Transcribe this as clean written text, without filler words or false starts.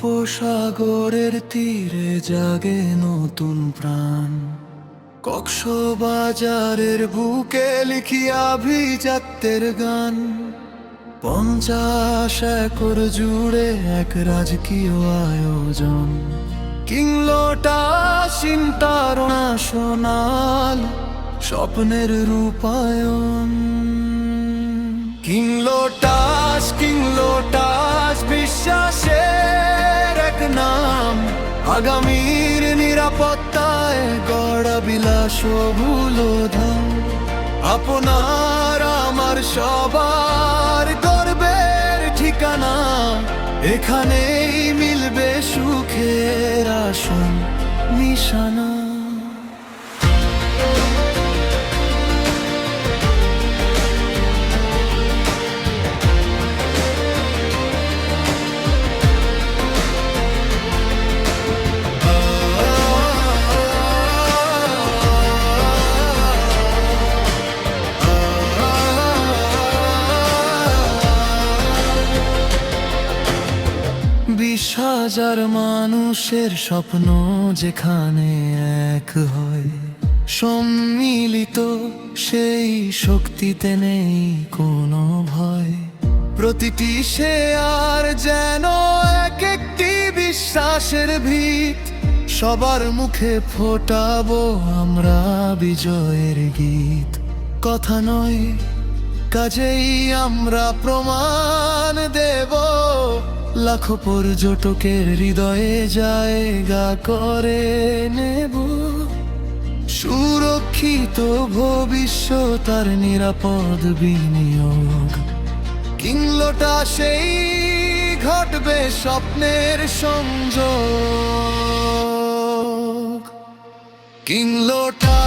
বঙ্গোপসাগরের তীরে জাগে নতুন প্রাণ, কক্সবাজারের বুকে লিখি আভিজাত্যের গান। 50 একর জুড়ে এক রাজকীয় আয়োজন, কিংলোটা চিন্তারণা সোনাল স্বপ্নের রূপায়ণ। কিংলোটাস বিশ্বাসের এক নাম, আগামীর নিরাপত্তায় গড়া বিলাস ভুলোধাম। আপনার আমার সবার গর্বের ঠিকানা, এখানেই মিলবে সুখের আসন নিশানা। হাজার মানুষের স্বপ্ন যেখানে এক হয়, সম্মিলিত সেই শক্তিতে নেই কোনো ভয়। প্রতিটি শেয়ার যেন এক একটি বিশ্বাসের ভিত, সবার মুখে ফোটাবো আমরা বিজয়ের গীত। কথা নয় কাজেই আমরা প্রমাণ দেব, লাখো পর্যটকের হৃদয়ে জায়গা করে নেব। সুরক্ষিত ভবিষ্যৎ আর নিরাপদ বিনিয়োগ, কিংলোটা সেই ঘটবে স্বপ্নের সংযোগ। কিংলোটা